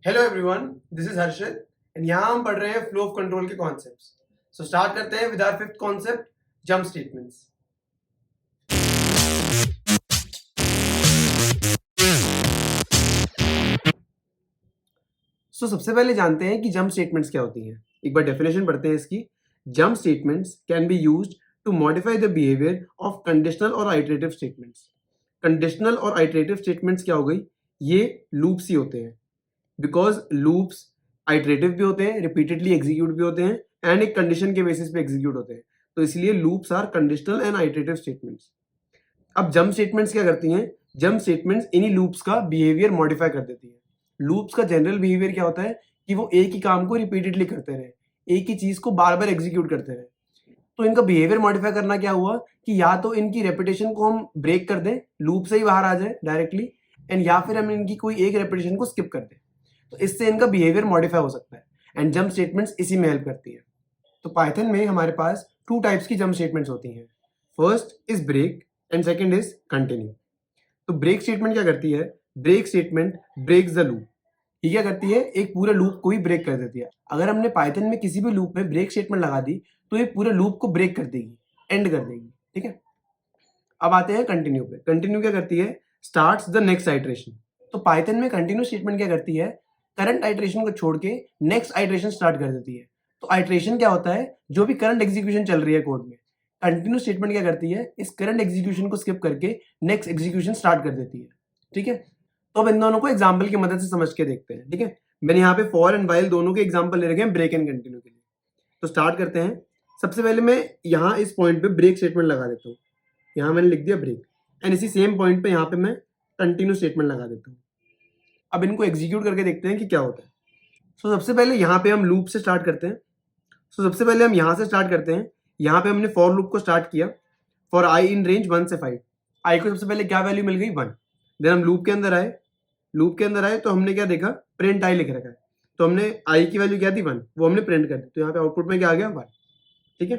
Hello everyone, this is Harshit and यहाँ हम पढ़ रहे हैं फ्लो ऑफ कंट्रोल के कॉन्सेप्ट्स। सो स्टार्ट करते हैं with our fifth concept, jump statements. सबसे पहले जानते हैं कि जंप स्टेटमेंट्स क्या होती हैं। एक बार डेफिनेशन पढ़ते हैं इसकी। Jump statements can be used to modify the behaviour of conditional और आइटरेटिव स्टेटमेंट्स। कंडीशनल और आइटरेटिव स्टेटमेंट्स क्या हो गई? ये लूप्स ही होते हैं, बिकॉज लूप्स आइटरेटिव भी होते हैं, रिपीटेडली एग्जीक्यूट भी होते हैं एंड एक कंडीशन के बेसिस पे एग्जीक्यूट होते हैं। तो इसलिए loops are conditional and iterative statements. अब जंप स्टेटमेंट्स क्या करती हैं? जंप स्टेटमेंट्स इन्हीं लूप्स का बिहेवियर मॉडिफाई कर देती है। लूप्स का जनरल बिहेवियर क्या होता है कि वो एक ही काम को रिपीटेडली करते रहे, एक ही चीज को बार बार एग्जीक्यूट करते रहे। तो इनका बिहेवियर मॉडिफाई करना क्या हुआ कि या तो इनकी रेपिटेशन को हम ब्रेक कर दें, लूप से ही बाहर आ जाए डायरेक्टली, एंड या फिर हम इनकी कोई एक रेपिटेशन को स्किप कर दें। तो इससे इनका बिहेवियर मॉडिफाई हो सकता है एंड जंप स्टेटमेंट्स इसी में हेल्प करती है। तो पाइथन में हमारे पास टू टाइप्स की जंप स्टेटमेंट्स होती हैं। First is break and second is continue. तो ब्रेक स्टेटमेंट क्या करती है? Break statement breaks the loop. ये क्या करती है? एक पूरे लूप को ही ब्रेक कर देती है। अगर हमने पाइथन में किसी भी लूप में ब्रेक स्टेटमेंट लगा दी तो ये पूरे लूप को ब्रेक कर देगी, एंड कर देगी। ठीक है, अब आते हैं कंटिन्यू पे। कंटिन्यू क्या करती है? Starts the next iteration. तो पाइथन में कंटिन्यू स्टेटमेंट क्या करती है? करंट आइटरेशन को छोड़ के नेक्स्ट आइटरेशन स्टार्ट कर देती है। तो आइटरेशन क्या होता है? जो भी करंट एग्जीक्यूशन चल रही है कोड में। कंटिन्यू स्टेटमेंट क्या करती है? इस करंट एग्जीक्यूशन को स्किप करके नेक्स्ट एग्जीक्यूशन स्टार्ट कर देती है। ठीक है, तो अब इन दोनों को एग्जाम्पल की मदद से समझ के देखते हैं। ठीक है, मैंने यहाँ पे फॉर एंड वाइल दोनों के एग्जाम्पल ले रखे हैं ब्रेक एंड कंटिन्यू के लिए। तो स्टार्ट करते हैं। सबसे पहले मैं यहाँ इस पॉइंट पे ब्रेक स्टेटमेंट लगा देता हूँ। यहाँ मैंने लिख दिया ब्रेक, एंड इसी सेम पॉइंट पे यहाँ पे मैं कंटिन्यू स्टेटमेंट लगा देता हूँ। अब इनको एग्जीक्यूट करके देखते हैं कि क्या होता है। सबसे पहले यहाँ पे हम लूप से स्टार्ट करते हैं। सबसे पहले हम यहाँ से स्टार्ट करते हैं। यहाँ पे हमने फॉर लूप को स्टार्ट किया फॉर आई इन रेंज 1 से 5। आई को सबसे पहले क्या वैल्यू मिल गई? 1। देन हम लूप के अंदर आए। लूप के अंदर आए तो हमने क्या देखा? प्रिंट आई लिख रखा है। तो हमने आई की वैल्यू क्या थी? 1, वो हमने प्रिंट कर दी। तो यहाँ पे आउटपुट में क्या आ गया? 1। ठीक है,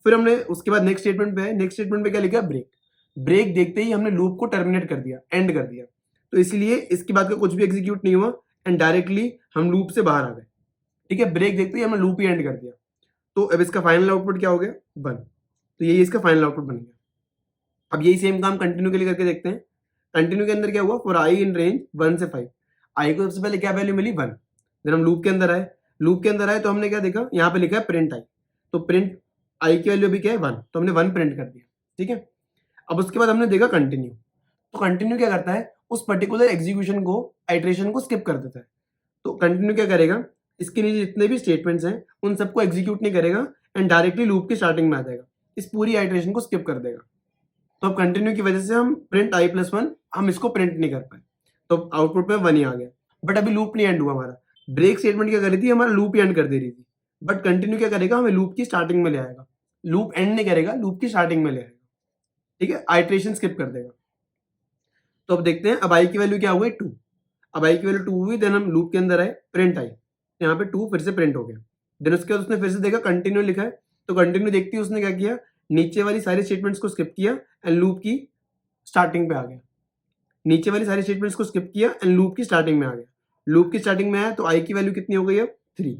फिर हमने उसके बाद नेक्स्ट स्टेटमेंट पे है। नेक्स्ट स्टेटमेंट पे क्या लिखा? ब्रेक। ब्रेक देखते ही हमने लूप को टर्मिनेट कर दिया, एंड कर दिया। तो इसलिए इसके बाद का कुछ भी एग्जीक्यूट नहीं हुआ एंड डायरेक्टली हम लूप से बाहर आ गए। ठीक है, ब्रेक देखते ही हमने लूप ही एंड कर दिया। तो अब इसका फाइनल आउटपुट क्या हो गया? 1। तो यही इसका फाइनल आउटपुट बन गया। अब यही सेम काम कंटिन्यू के लिए करके देखते हैं। कंटिन्यू के अंदर क्या हुआ? फॉर आई इन रेंज 1 से 5। आई को सबसे पहले क्या वैल्यू मिली? 1। देन हम लूप के अंदर आए। लूप के अंदर आए तो हमने क्या देखा? यहाँ पे लिखा है प्रिंट आई। तो प्रिंट आई की वैल्यू भी क्या है? 1। तो हमने 1 प्रिंट कर दिया। ठीक है, अब उसके बाद हमने देखा कंटिन्यू। तो कंटिन्यू क्या करता है? उस पर्टिकुलर एग्जीक्यूशन को, आइटरेशन को स्किप कर देता है। तो कंटिन्यू क्या करेगा? इसके नीचे जितने भी स्टेटमेंट्स हैं उन सबको एग्जीक्यूट नहीं करेगा एंड डायरेक्टली लूप की स्टार्टिंग में आ जाएगा। इस पूरी आइटरेशन को स्किप कर देगा। तो अब कंटिन्यू की वजह से हम प्रिंट आई प्लस 1 हम इसको प्रिंट नहीं कर पाए, तो आउटपुट में 1 ही आ गया। बट अभी लूप नहीं एंड हुआ हमारा। ब्रेक स्टेटमेंट क्या कर रही थी? हमारा लूप ही एंड कर दे रही थी। बट कंटिन्यू क्या करेगा? हमें लूप की स्टार्टिंग में ले आएगा। लूप एंड नहीं करेगा, लूप की स्टार्टिंग में ले आएगा। ठीक है, आइटरेशन स्किप कर देगा। तो अब देखते हैं, अब आई की वैल्यू क्या हुई? 2। अब आई की वैल्यू 2 हुई। देन हम लूप के अंदर आए, प्रिंट आई। यहाँ पे 2 फिर से प्रिंट हो गया। देन उसके बाद उसने फिर से देखा कंटिन्यू लिखा है। तो कंटिन्यू देखती है उसने क्या किया? नीचे वाली सारी स्टेटमेंट्स को स्किप किया एंड लूप की स्टार्टिंग पे आ गया। नीचे वाली सारी स्टेटमेंट्स को स्किप किया एंड लूप की स्टार्टिंग में आ गया। लूप की स्टार्टिंग में आया तो आई की वैल्यू कितनी हो गई? अब 3।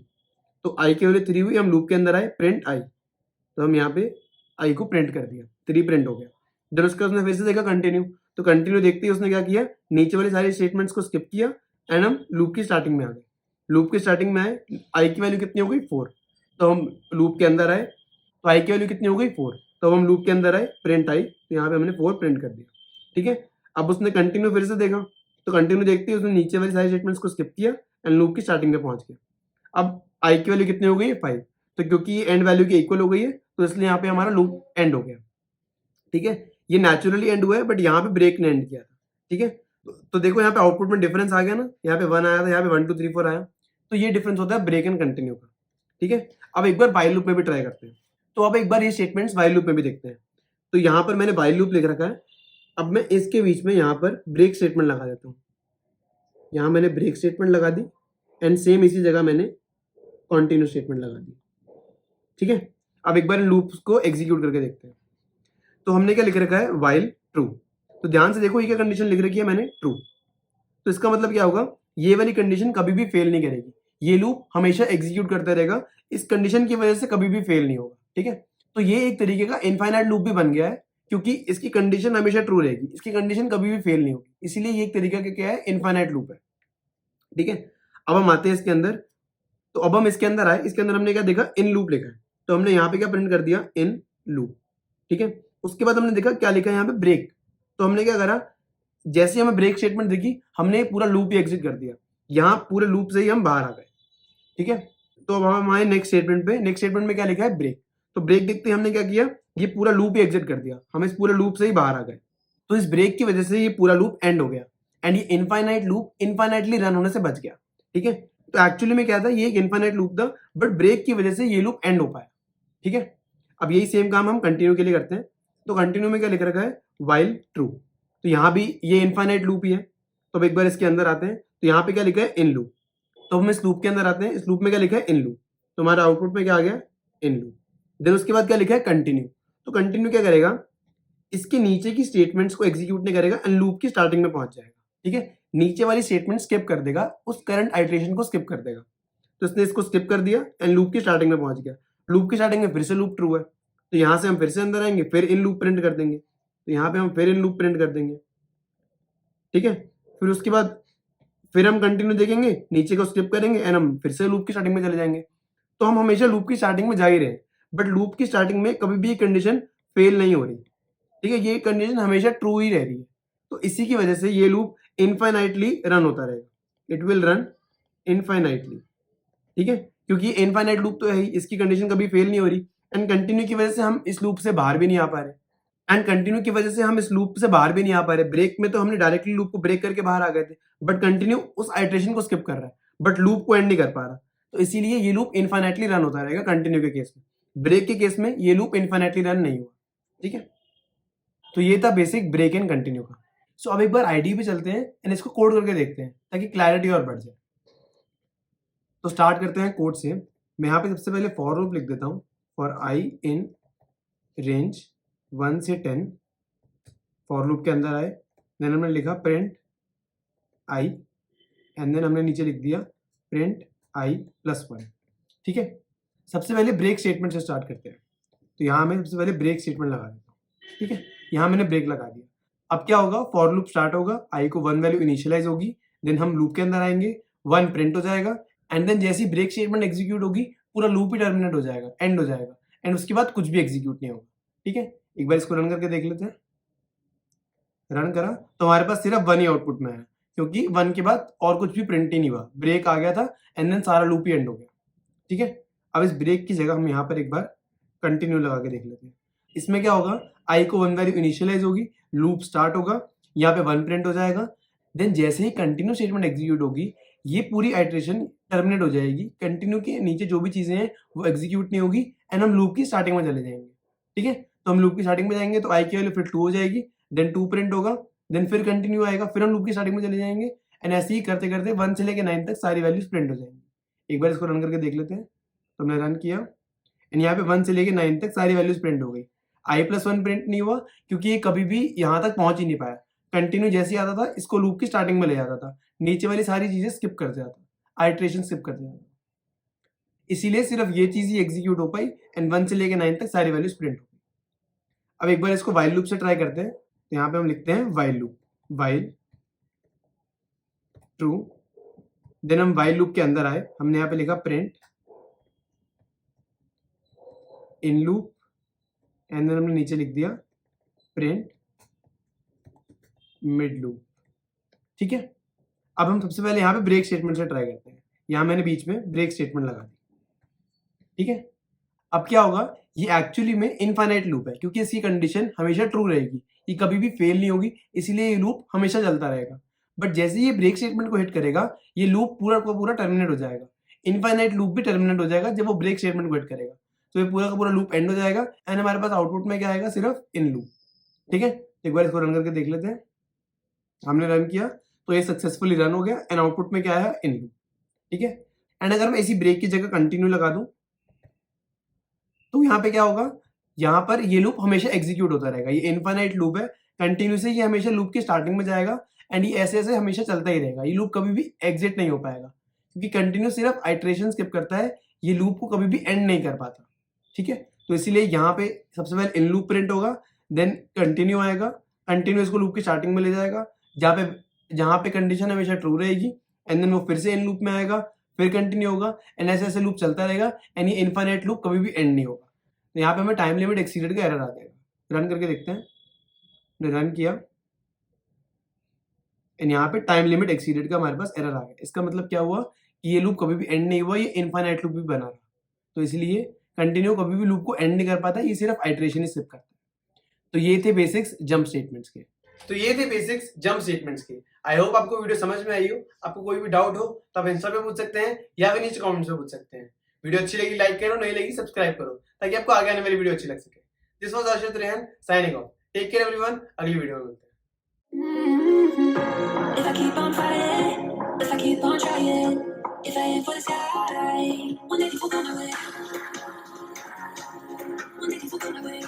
तो आई की वैल्यू 3 हुई। हम लूप के अंदर आए, प्रिंट आई। तो हम यहाँ पे आई को प्रिंट कर दिया, 3 प्रिंट हो गया। देन उसके बाद उसने फिर से देखा कंटिन्यू। तो कंटिन्यू देखते ही उसने क्या किया? नीचे वाली सारी स्टेटमेंट्स को स्किप किया एंड हम लूप की स्टार्टिंग में आ गए। लूप की स्टार्टिंग में आए, आई की वैल्यू कितनी हो गई? 4। तो हम लूप के अंदर आए तो आई की वैल्यू कितनी हो गई? 4। तो हम लूप के अंदर आए, प्रिंट आई। तो यहाँ पे हमने 4 प्रिंट कर दिया। ठीक है, अब उसने कंटिन्यू फिर से देखा। तो कंटिन्यू देखते ही उसने नीचे वाली सारी स्टेटमेंट्स को स्किप किया एंड लूप की स्टार्टिंग पे पहुंच गया। अब आई की वैल्यू कितनी हो गई है? 5। तो क्योंकि एंड वैल्यू की इक्वल हो गई है तो इसलिए यहाँ पे हमारा लूप एंड हो गया। ठीक है, ये नेचुरली एंड हुआ है बट यहाँ पे ब्रेक ने एंड किया था। ठीक है, तो देखो यहाँ पे आउटपुट में डिफरेंस आ गया ना। यहाँ पे 1 आया था, यहाँ पे 1 2 3 4 आया। तो ये डिफरेंस होता है ब्रेक एंड कंटिन्यू का। ठीक है, अब एक बार व्हाइल लूप में भी ट्राई करते हैं। तो अब एक बार ये स्टेटमेंट्स व्हाइल लूप में भी देखते हैं। तो यहाँ पर मैंने व्हाइल लूप लिख रखा है। अब मैं इसके बीच में यहाँ पर ब्रेक स्टेटमेंट लगा देता हूँ। यहाँ मैंने ब्रेक स्टेटमेंट लगा दी एंड सेम इसी जगह मैंने कंटिन्यू स्टेटमेंट लगा दी। ठीक है, अब एक बार इन लूप्स को एग्जीक्यूट करके देखते हैं। तो हमने क्या लिख रखा है? While true. तो ध्यान से देखो ये क्या कंडीशन लिख रखी है मैंने? ट्रू। तो इसका मतलब क्या होगा? ये वाली कंडीशन कभी भी फेल नहीं करेगी, ये लूप हमेशा एग्जीक्यूट करता रहेगा, इस कंडीशन की वजह से कभी भी फेल नहीं होगा, ठीक है। तो ये एक तरीके का इनफाइनाइट लूप भी बन गया है, क्योंकि इसकी कंडीशन हमेशा ट्रू रहेगी, इसकी कंडीशन कभी भी फेल नहीं होगी, इसीलिए ये एक तरीका का क्या है, इनफाइनाइट लूप है, ठीक है। अब हम आते हैं इसके अंदर, तो अब हम इसके अंदर आए, इसके अंदर हमने क्या देखा, इन लूप लिखा है, तो हमने यहाँ पे क्या प्रिंट कर दिया, इन लूप, ठीक है। उसके बाद हमने देखा क्या लिखा है यहाँ पे, ब्रेक, तो हमने क्या करा, जैसे हमें ब्रेक स्टेटमेंट दिखी, हमने पूरा लूप ही एग्जिट कर दिया, यहाँ पूरे लूप से ही हम बाहर आ गए, ठीक है। तो अब हम आए नेक्स्ट स्टेटमेंट पे, नेक्स्ट स्टेटमेंट में क्या लिखा है, ब्रेक, तो ब्रेक देखते ही हमने क्या किया, ये पूरा लूप ही एग्जिट कर दिया, हम इस पूरे लूप से ही बाहर आ गए, तो इस ब्रेक की वजह से ये पूरा लूप एंड हो गया, एंड ये इनफाइनाइट लूप इनफाइनाइटली रन होने से बच गया, ठीक है। तो एक्चुअली में क्या था, ये एक इनफाइनाइट लूप था, बट ब्रेक की वजह से ये लूप एंड हो पाया, ठीक है। अब यही सेम काम हम कंटिन्यू के लिए करते हैं, तो कंटिन्यू में क्या लिख रखा है, वाइल ट्रू, तो यहाँ भी ये इनफाइनाइट लूप ही है, तो अब एक बार इसके अंदर आते हैं, तो यहाँ पे क्या लिखा है, इन लूप, तो हम इस लूप के अंदर आते हैं, इस लूप में क्या लिखा है, इन लूप, तो हमारा आउटपुट में क्या आ गया, इन लूप। देन उसके बाद क्या लिखा है, कंटिन्यू, तो कंटिन्यू क्या करेगा, इसके नीचे की स्टेटमेंट्स को एग्जीक्यूट नहीं करेगा, एंड लूप की स्टार्टिंग में पहुंच जाएगा, ठीक है। नीचे वाली स्टेटमेंट स्किप कर देगा, उस करंट आइटरेशन को स्किप कर देगा, तो इसने इसको स्किप कर दिया एंड लूप की स्टार्टिंग में पहुंच गया, लूप की स्टार्टिंग में फिर से लूप ट्रू है, तो यहां से हम फिर से अंदर आएंगे, फिर इन लूप प्रिंट कर देंगे, तो यहाँ पे हम फिर इन लूप प्रिंट कर देंगे, ठीक है। फिर उसके बाद फिर हम कंटिन्यू देखेंगे, नीचे को स्किप करेंगे एंड हम फिर से लूप की स्टार्टिंग में चले जाएंगे, तो हम हमेशा लूप की स्टार्टिंग में जा ही रहे, बट लूप की स्टार्टिंग में कभी भी कंडीशन फेल नहीं हो रही, ठीक है, ये कंडीशन हमेशा ट्रू ही रह रही है, तो इसी की वजह से ये लूप इनफाइनाइटली रन होता रहेगा, इट विल रन इनफाइनाइटली, ठीक है, क्योंकि इनफाइनाइट लूप तो है ही, इसकी कंडीशन कभी फेल नहीं हो रही, एंड कंटिन्यू की वजह से हम इस लूप से बाहर भी नहीं आ पा रहे, एंड कंटिन्यू की वजह से हम इस लूप से बाहर भी नहीं आ पा रहे, ब्रेक में तो हमने डायरेक्टली लूप को ब्रेक करके बाहर आ गए थे, बट कंटिन्यू उस आइटरेशन को स्किप कर रहा है, बट लूप को एंड नहीं कर पा रहा, तो इसीलिए ये लूप इनफाइनाइटली रन होता रहेगा कंटिन्यू के केस में, ब्रेक के केस में ये लूप इनफाइनाइटली रन नहीं हुआ, ठीक है। तो ये था बेसिक ब्रेक एंड कंटिन्यू का। सो अब एक बार आईडी पे चलते हैं एंड इसको कोड करके देखते हैं, ताकि क्लैरिटी और बढ़ जाए। तो स्टार्ट करते हैं कोड से, मैं यहाँ पे सबसे पहले फॉर लूप लिख देता हूँ, फॉर आई इन रेंज 1 से 10, फॉर लूप के अंदर आए, देन हमने लिखा प्रिंट आई, एंड देन हमने नीचे लिख दिया प्रिंट आई प्लस 1, ठीक है। सबसे पहले ब्रेक स्टेटमेंट से स्टार्ट करते हैं, तो यहाँ मैं सबसे पहले ब्रेक स्टेटमेंट लगा देता हूँ, ठीक है, यहाँ मैंने ब्रेक लगा दिया। अब क्या होगा, फॉर लूप स्टार्ट होगा, आई को 1 वैल्यू इनिशियलाइज होगी, देन हम लूप के अंदर आएंगे, 1 प्रिंट हो जाएगा, एंड देन जैसी ब्रेक स्टेटमेंट एग्जीक्यूट होगी, पूरा लूप ही टर्मिनेट हो जाएगा, एंड हो जाएगा, एंड उसके बाद कुछ भी एग्जीक्यूट नहीं होगा, ठीक है। एक बार इसको रन करके देख लेते हैं, रन करा तो हमारे पास सिर्फ 1 ही आउटपुट में है, क्योंकि 1 के बाद और कुछ भी प्रिंट ही नहीं हुआ, ब्रेक आ गया था एंड देन सारा लूप ही एंड हो गया, ठीक है। अब इस ब्रेक की जगह हम यहाँ पर एक बार कंटिन्यू लगा के देख लेते हैं, इसमें क्या होगा, आई को 1 वैल्यू इनिशियलाइज होगी, लूप स्टार्ट होगा, यहाँ पे 1 प्रिंट हो जाएगा, देन जैसे ही कंटिन्यू स्टेटमेंट एग्जीक्यूट होगी, ये पूरी आइटरेशन टर्मिनेट हो जाएगी, कंटिन्यू के नीचे जो भी चीजें हैं वो एग्जीक्यूट नहीं होगी, एंड हम लूप की स्टार्टिंग में चले जाएंगे, ठीक है। तो हम लूप की स्टार्टिंग में जाएंगे, तो आई की वैल्यू फिर 2 हो जाएगी, देन 2 प्रिंट होगा, देन फिर कंटिन्यू आएगा, फिर हम लूप की स्टार्टिंग में चले जाएंगे, एंड ऐसे ही करते करते 1 से लेके 9 तक सारी वैल्यूज प्रिंट हो जाएंगी। एक बार इसको रन करके देख लेते हैं, तो हमने रन किया एंड यहाँ पे 1 से लेके 9 तक सारी वैल्यूज प्रिंट हो गई, आई प्लस 1 प्रिंट नहीं हुआ, क्योंकि ये कभी भी यहाँ तक पहुंच ही नहीं पाया, कंटिन्यू जैसे ही आता था इसको लूप की स्टार्टिंग में ले जाता था, नीचे वाली सारी चीजें स्किप कर देता था, आइटरेशन स्किप कर देता था, इसीलिए सिर्फ ये चीज ही एग्जीक्यूट हो पाई, एंड 1 से लेके 9 तक सारी वैल्यूज प्रिंट हो गई। अब एक बार इसको वाइल लूप से ट्राई करते हैं, तो यहाँ पे हम लिखते हैं while loop, while true, then हम वाइल लूप के अंदर आए, हमने यहाँ पे लिखा print in loop, and then हमने नीचे लिख दिया प्रिंट मिड लूप, ठीक है। अब हम सबसे पहले यहाँ पे ब्रेक स्टेटमेंट से ट्राई करते हैं, यहाँ मैंने बीच में ब्रेक स्टेटमेंट लगा दी, ठीक है। अब क्या होगा, ये एक्चुअली में इनफाइनाइट लूप है, क्योंकि इसकी कंडीशन हमेशा ट्रू रहेगी, ये कभी भी फेल नहीं होगी, इसीलिए ये लूप हमेशा चलता रहेगा, बट जैसे ये ब्रेक स्टेटमेंट को हिट करेगा, ये लूप पूरा का पूरा टर्मिनेट हो जाएगा, इनफाइनाइट लूप भी टर्मिनेट हो जाएगा जब वो ब्रेक स्टेटमेंट को हिट करेगा, तो ये पूरा का पूरा लूप एंड हो जाएगा, एंड हमारे पास आउटपुट में क्या आएगा, सिर्फ इन लूप, ठीक है। एक बार इसको रन करके देख लेते हैं, हमने रन किया तो ये सक्सेसफुली रन हो गया, एंड आउटपुट में क्या आया, इन लूप, ठीक है। एंड अगर मैं इसी ब्रेक की जगह कंटिन्यू लगा दूं, तो यहाँ पे क्या होगा, यहाँ पर ये लूप हमेशा एग्जीक्यूट होता रहेगा, ये इनफाइनाइट लूप है, कंटिन्यू से ये हमेशा लूप की स्टार्टिंग में जाएगा, एंड ये ऐसे ऐसे हमेशा चलता ही रहेगा, ये लूप कभी भी एग्जिट नहीं हो पाएगा, क्योंकि कंटिन्यू सिर्फ आइट्रेशन स्किप करता है, ये लूप को कभी भी एंड नहीं कर पाता, ठीक है। तो इसीलिए यहाँ पे सबसे पहले इन लूप प्रिंट होगा, देन कंटिन्यू आएगा, कंटिन्यू इसको लूप की स्टार्टिंग में ले जाएगा, जहाँ पे कंडीशन हमेशा ट्रू रहेगी, एंड देन वो फिर से इन लूप में आएगा, फिर कंटिन्यू होगा, एंड ऐसे ऐसे लूप चलता रहेगा, एंड ये इनफाइनाइट लूप कभी भी एंड नहीं होगा। तो यहाँ पे हमें टाइम लिमिट एक्सीडेड का एरर आ जाएगा। रन करके देखते हैं, रन किया एंड यहाँ पे टाइम लिमिट एक्सीडेड का हमारे पास एरर आ गया। इसका मतलब क्या हुआ कि ये लूप कभी भी एंड नहीं हुआ, ये इनफाइनाइट लूप भी बना रहा। तो इसलिए कंटिन्यू कभी भी लूप को एंड नहीं कर पाता, ये सिर्फ आइट्रेशन ही स्किप करता है। तो ये थे बेसिक्स जंप स्टेटमेंट्स के। आई होप आपको वीडियो समझ में आई हो। आपको कोई भी डाउट हो तो आप इंस्टा पे पूछ सकते हैं या फिर नीचे कमेंट्स में पूछ सकते हैं। वीडियो अच्छी लगी लाइक करो, नहीं लगी सब्सक्राइब करो, ताकि आपको आगे आने वाली वीडियो अच्छी लग सके। This was Arshad Rehan signing off. Take care everyone, अगली वीडियो में मिलते हैं। If I keep on fighting, if I keep on trying, if I aim for the sky, one day people come my way. One day people come my way.